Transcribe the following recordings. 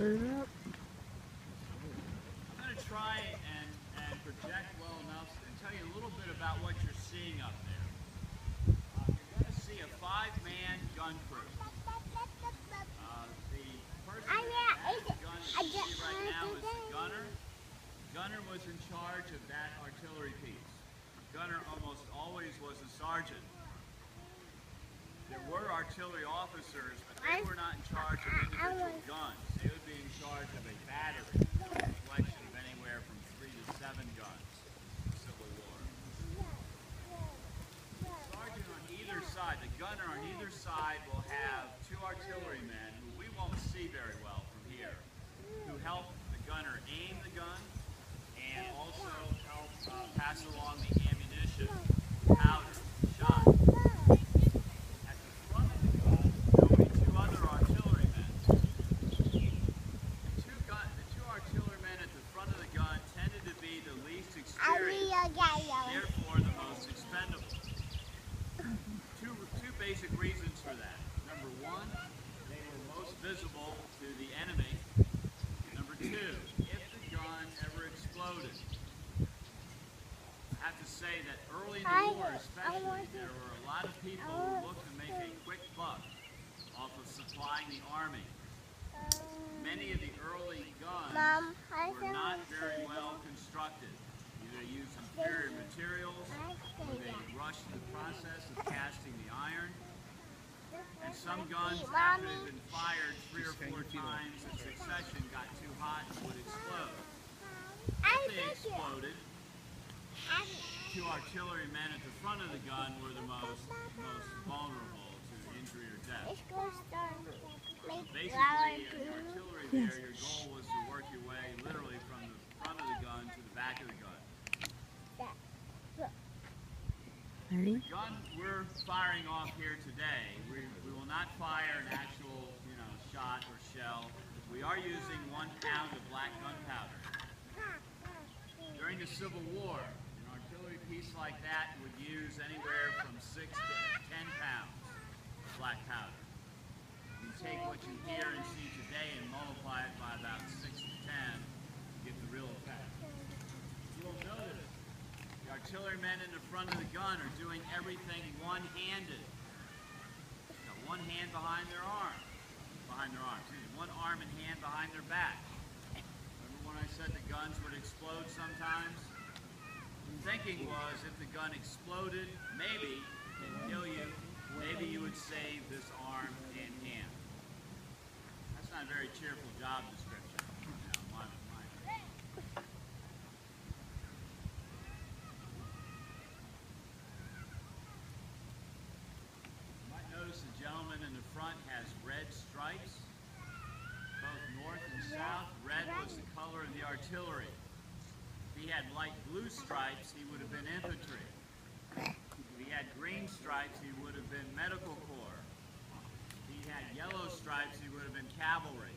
I'm going to try and project well enough and tell you a little bit about what you're seeing up there. You're going to see a 5-man gun crew. The person that has the gun that you see right now is the gunner. The gunner was in charge of that artillery piece. The gunner almost always was a sergeant. There were artillery officers, but they were not in charge of individual guns. They would be in charge of a battery, a collection of anywhere from 3 to 7 guns in the Civil War. The sergeant on either side, the gunner on either side, will have 2 artillerymen who we won't see very well from here, who help the gunner aim the gun and also help pass along the ammunition, powder, shot. Therefore, the most expendable. Two basic reasons for that. Number one, they were most visible to the enemy. Number two, if the gun ever exploded, I have to say that early in the war especially, there were a lot of people who looked to make a quick buck off of supplying the army. Many of the early guns were not very well constructed. They used inferior materials, or they rushed the process of casting the iron. And some guns, after they'd been fired 3 or 4 times in succession, got too hot and would explode. If they exploded, 2 artillerymen at the front of the gun were the most vulnerable to injury or death. Basically, in artillery there, your goal was to work your way literally from the front of the gun to the back of the gun. The gun we're firing off here today, we will not fire an actual, shot or shell. We are using 1 pound of black gunpowder. During the Civil War, an artillery piece like that would use anywhere from 6 to 10 pounds of black powder. You take what you hear and see today and multiply it by about 6 to 10 to get the real effect. You'll notice the artillerymen in the front of the gun are doing everything one-handed. Got one hand behind their arm. One arm and hand behind their back. Remember when I said the guns would explode sometimes? The thinking was if the gun exploded, maybe it would kill you, maybe you would save this arm and hand. That's not a very cheerful job description. The gentleman in the front has red stripes, both north and south. Red was the color of the artillery. If he had light blue stripes, he would have been infantry. If he had green stripes, he would have been medical corps. If he had yellow stripes, he would have been cavalry.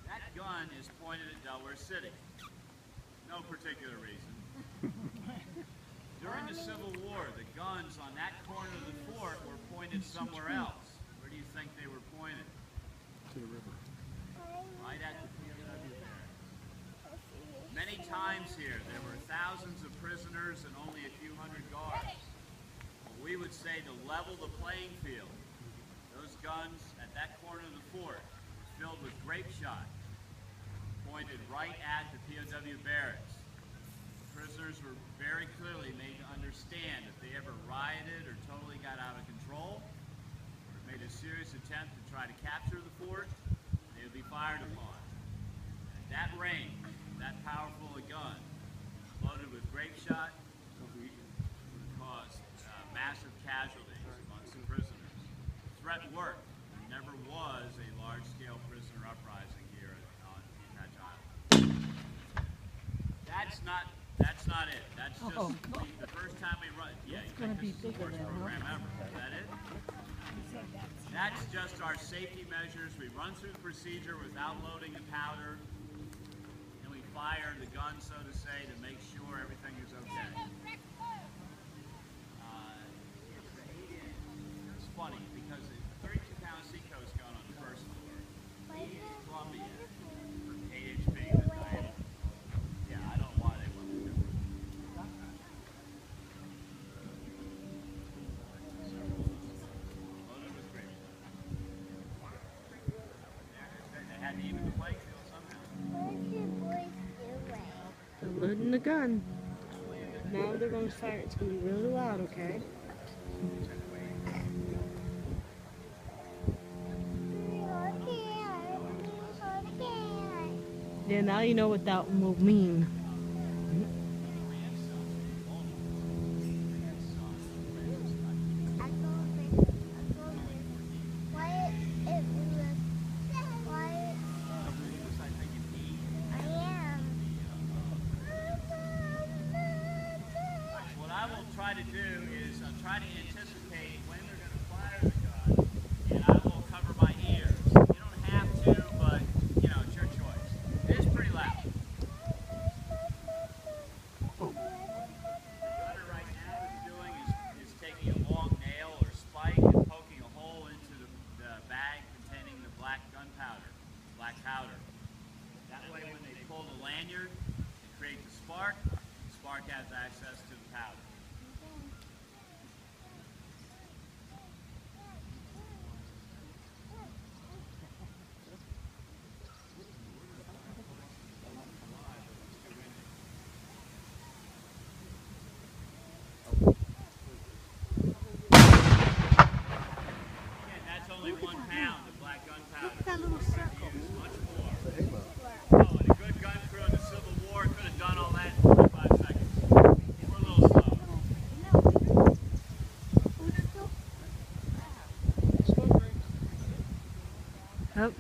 That gun is pointed at Delaware City. No particular reason. During the Civil War, the guns on that corner of the fort were pointed somewhere else. Where do you think they were pointed? To the river. Right at the POW barracks. Many times here, there were thousands of prisoners and only a few hundred guards. Well, we would say to level the playing field, those guns at that corner of the fort were filled with grape shot, pointed right at the POW barracks. Prisoners were very clearly made to understand if they ever rioted or totally got out of control, or made a serious attempt to try to capture the fort, they would be fired upon. At that range, that powerful a gun, loaded with grape shot, would cause massive casualties amongst the prisoners. The threat worked. There never was a large-scale prisoner uprising here on Patch Island. That's not it. That's just the first time we run. Yeah, you think this is the worst program ever. Is that it? That's just our safety measures. We run through the procedure without loading the powder, and we fire the gun, so to say, to make sure everything is okay. It's funny because a 32-pound They're loading the gun. Now they're going to fire. It's going to be really loud, okay? Yeah, now you know what that will mean. What I will try to do is I'll try to anticipate when they're going to fire the gun, and I will cover my ears. You don't have to, but, you know, it's your choice. It is pretty loud. What the gunner right now is doing is taking a long nail or spike and poking a hole into the bag containing the black gunpowder, black powder. That way when they pull the lanyard, it creates a spark. The spark has access to the powder. Again, that's only 1 pound of black gunpowder. Look at that little circle. Much more. Oh, and a good gun crew in the Civil War could have done all that in 45 seconds. We're a little slow. Yep.